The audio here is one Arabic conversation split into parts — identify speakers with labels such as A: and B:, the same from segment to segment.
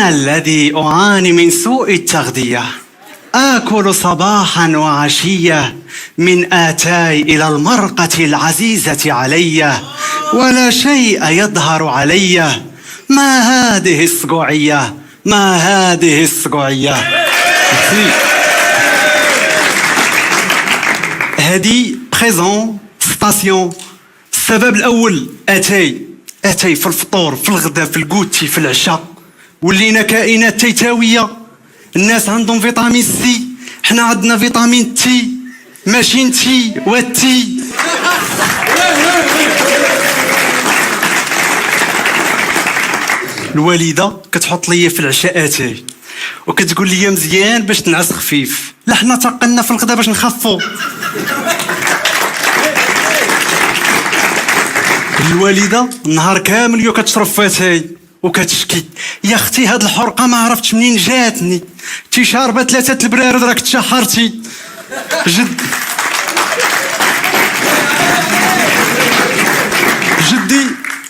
A: أنا الذي أعاني من سوء التغذية، آكل صباحا وعشية من آتاي إلى المرقة العزيزة علي، ولا شيء يظهر علي. ما هذه الصقوعية؟ ما هذه الصقوعية؟ هذه بريزون ستاسيون. السبب الأول أتاي في الفطور، في الغداء، في الكوتي، في العشاء. ولينا كائنات تيتاوية. الناس عندهم فيتامين سي، حنا عندنا فيتامين تي، ماشي نتي والتي. الوالدة كتحط لي في العشاء اتاي وكتقول لي مزيان باش تنعس خفيف. لا حنا تقلنا في الغداء باش نخفو. الوالدة النهار كامل يو كتشرب فاتاي وكتشكي، يا اختي هاد الحرقه ما عرفتش منين جاتني، تي شاربه 3 البرارد راك تشحرتي.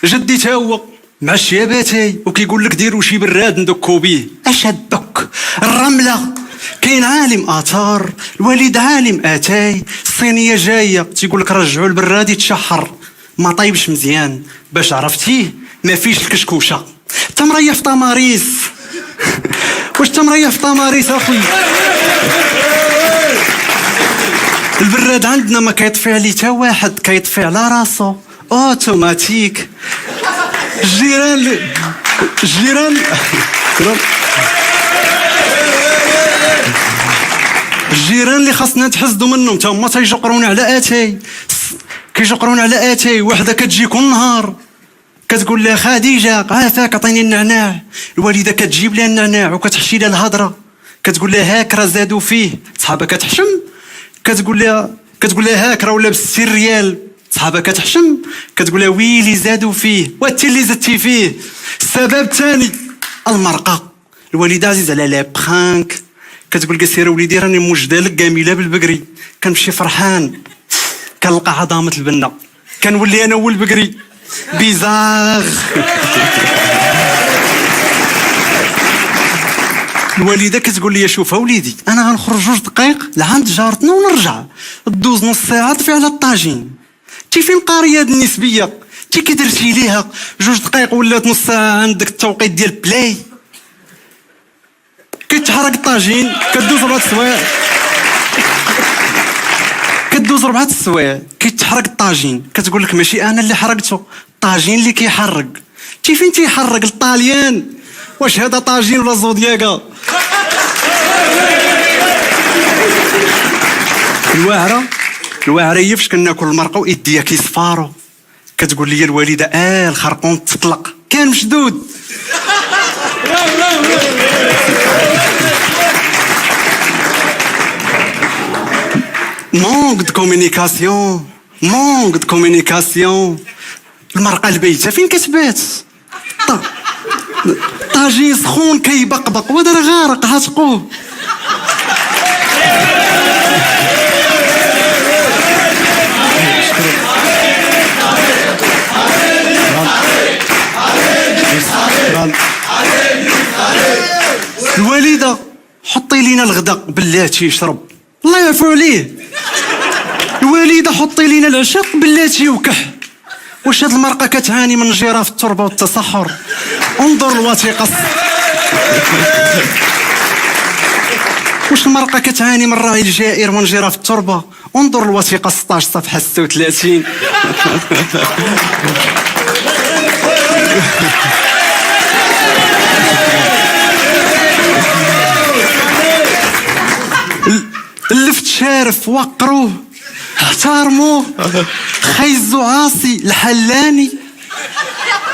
A: جدي تا هو مع الشياباتاي وكيقول لك ديروا شي براد ندكو بيه. اش هدك الرمله؟ كاين عالم اثار، الوالد عالم اتاي، الصينيه جايه تيقول لك رجعوا البراد يتشحر. ما طيبش مزيان باش عرفتيه ما فيش الكشكوشه. تمريه في طماريس. واش تمريه في طماريس اخويا؟ البراد عندنا ما كيطفي عليه تا واحد، كيطفي على راسو اوتوماتيك. الجيران اللي خاصنا نتحسدوا منهم تا هما تيجقرون على اتاي. كيجقرون على اتاي. وحده كتجي كل نهار كتقول لها خديجه عافاك عطيني النعناع. الوالده كتجيب لها النعناع وكتحشي لها الهضره، كتقول لها هاك راه زادوا فيه. صحابه كتحشم، كتقول لها هاك راه ولا ب60 ريال. صحابه كتحشم، كتقول لها ويلي زادوا فيه وانت اللي زدتي فيه. السبب الثاني المرقه. الوالده عزيز على لا برانك، كتقول لك سير وليدي راني موجده لك كامله بالبقري. كنمشي فرحان كنلقى عظامه البنه، كنولي انا هو البقري. بيزاغ. الوالده كتقول لي شوف وليدي انا غنخرج 2 دقائق لعند جارتنا ونرجع. دوز نص ساعه طفي على الطاجين. تي فين قاريه هاد النسبيه؟ تي كي درتي ليها 2 دقائق ولات نص ساعه عندك التوقيت ديال بلاي. كيتحرق الطاجين كدوز 4 سوايع. كدوز 4 سوايع كيتحرق الطاجين. كتقول لك ماشي انا اللي حرقته، الطاجين اللي كيحرق. تي فين تيحرق؟ الطاليان. واش هذا طاجين ولا زودياكا؟ الواعره هي فاش كناكل المرقه وايديا كيصفاروا. كتقول لي الوالده الخرقوم تطلق كان مشدود. مونغ دو كومونيكاسيون. المرقه البيته فين كتبات؟ طاجين سخون كيبقبق ودار غارق هاتقوه. الوالده حطي لينا الغداء بلاتي يشرب الله يعفو عليه. الوالده حطي لينا العشاء بلاتي وكح. واش هاد المرقه كتعاني من جراف التربه والتصحر؟ انظر الوثيقه. واش المرقه كتعاني من الراعي الجائر من جراف التربه؟ انظر الوثيقه 16 صفحه 36. اللفت شارف وقروه احترموه. خيزو عاصي الحلاني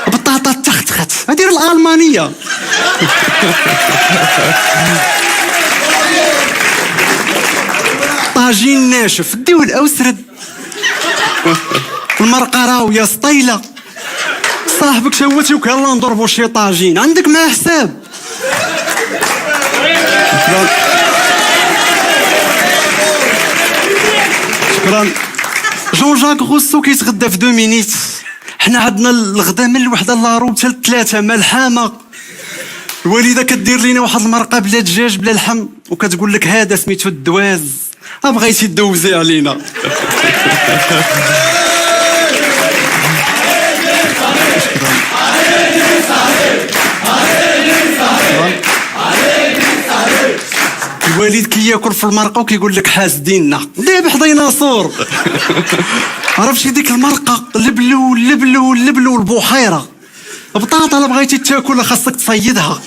A: بطاطا تختخت. هذه الالمانيه. طاجين ناشف ديو الاوسرد. المرقه راويه سطيله. صاحبك شوتي وكيلا نضربوا شي طاجين عندك ما حساب. شكرا. جون جاك روسو كيتغدى في 2 مينيت. حنا عندنا الغدا من الوحده لا روب حتى 3 ملحمه. الوالده كدير لينا واحد المرقه بلا دجاج بلا لحم وكتقول لك هذا سميتو الدواز، بغيتي دوزي علينا. الوالد كياكل في المرقه وكيقول لك حاسديننا دابا حضينا صور. عرفتي ديك المرقه لبلول لبلول لبلول البحيره، بطاطا الا بغيتي تاكلها خاصك تصيدها.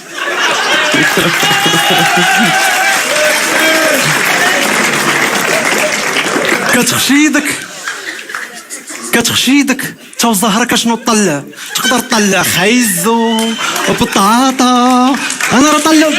A: كتخشيدك تا وظهرك اشنو طلع، تقدر تطلع خيزو وبطاطا. انا راه طلع.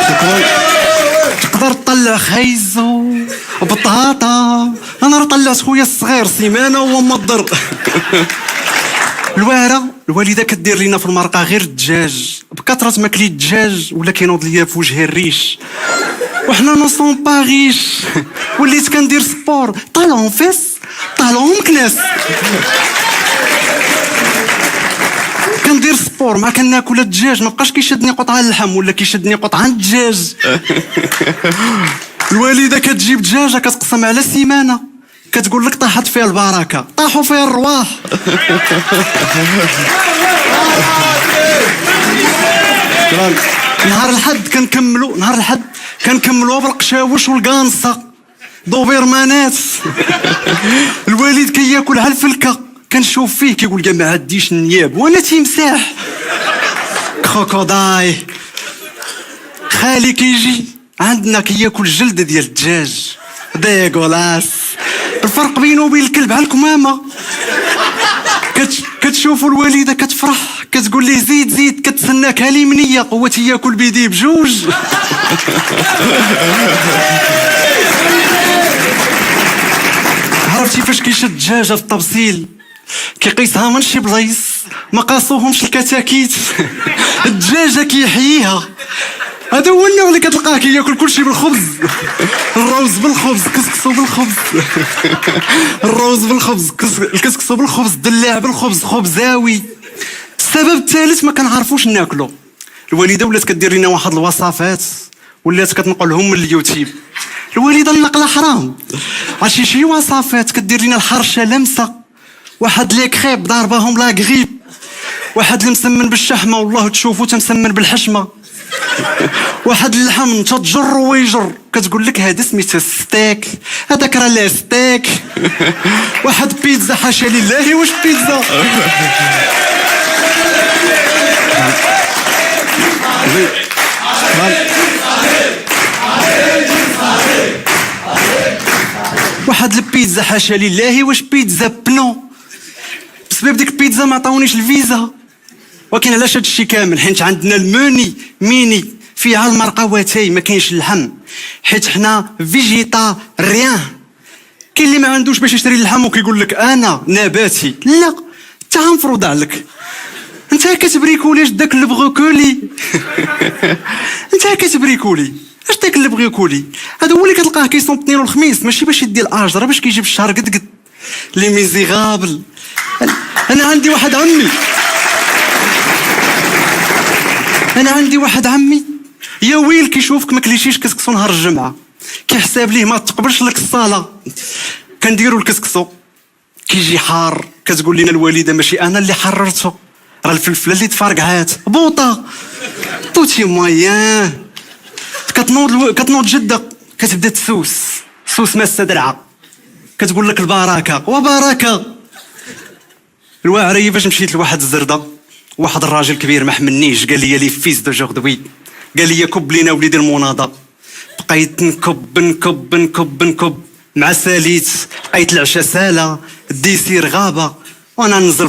A: شكرا. تقدر تطلع خيزو وبطاطا. انا راه طلعت خويا الصغير سيمانه وهو مضر. الوالده كدير لينا في المرقه غير الدجاج، بكثره ما كليت الدجاج ولا كينوض ليا في وجهي الريش، وحنا نو سون با غيش. وليت كندير سبور طالون فيس طالون مكناس. كندير سبور ما كناكل الدجاج، ما بقاش كيشدني قطعه اللحم ولا كيشدني قطعه الدجاج. الوالده كتجيب دجاجه كتقسم على سيمانه، كتقول لك طاحت فيها البركه، طاحوا فيها الرواح. نهار الحد كنكملوا بالقشاوش والقانصه دوبيرمانات. الوالد كياكل على الفلكه، كنشوف فيه كيقول كاع ما عنديش النياب وانا تيمساح. كروكوداي. خالي كيجي عندنا كياكل جلد ديال الدجاج ديغولاس، الفرق بينه وبين الكلب على الكمامه. كتشوفوا الوالده كتفرح، كتقول ليه زيد كتسناك هالي منيه قوتي ياكل بيدي بجوج. عرفتي فاش كيشد الدجاجه في الطبسيل كيقيسها من شي بلايص ما قاسوهمش الكتاكيت. الدجاجه كيحييها. هذا هو النوع اللي كتلقاه كياكل كلشي بالخبز. الروز بالخبز، كسكسو بالخبز. الروز بالخبز، الكسكسو بالخبز، الدلاع بالخبز، خبزاوي. السبب الثالث ما كنعرفوش ناكلو. الوالده ولات كدير لنا واحد الوصفات ولات كتنقلهم من اليوتيوب. الوالده النقله حرام. عرفتي شي وصفات كدير لنا الحرشه لمسه، واحد لي كريب ضارباهم لا غريب، واحد المسمن بالشحمه والله تشوفو تمسمن بالحشمه، واحد اللحم تتجر ويجر كتقول لك هذا سميتها ستيك، هذاك راه لا ستيك. واحد بيتزا حاشا لله واش بيتزا. واحد البيتزا حاشا لله واش بيتزا بنو. بسبب ديك البيتزا ما عطاونيش الفيزا. ولكن علاش هادشي كامل؟ حيت عندنا الموني ميني فيها المرقه واتاي ما كاينش اللحم، حيت حنا فيجيتاريان. كاين اللي ما عندوش باش يشري اللحم وكيقول لك انا نباتي. لا انت غنفرض عليك، انت كتبريكولي داك البروكولي. انت كتبريكولي اش داك البروكولي؟ هذا هو اللي كتلقاه كيصوم الاثنين والخميس، ماشي باش يدي الاجر، باش كيجيب الشهر قد لي ميزيغابل. انا عندي واحد عمي يا ويل كيشوفك ما كليتيش كسكسو نهار الجمعه، كيحساب ليه ما تقبلش لك الصلاه. كنديروا الكسكسو كيجي حار، كتقول لنا الوالده ماشي انا اللي حررته، راه الفلفله اللي تفرقعات بوطه توتي مويان. كتنوض جده كتبدا تسوس ماسه درعه، كتقول لك البركه وبركه. الواعريه باش مشيت لواحد الزرده، واحد الراجل كبير ما حملنيش قال لي فيس دو جوردوي، قال لي كب لينا وليدي المناضه. بقيت نكب مع ساليت، بقيت العشاء ساله الديسير غابه وانا ننزل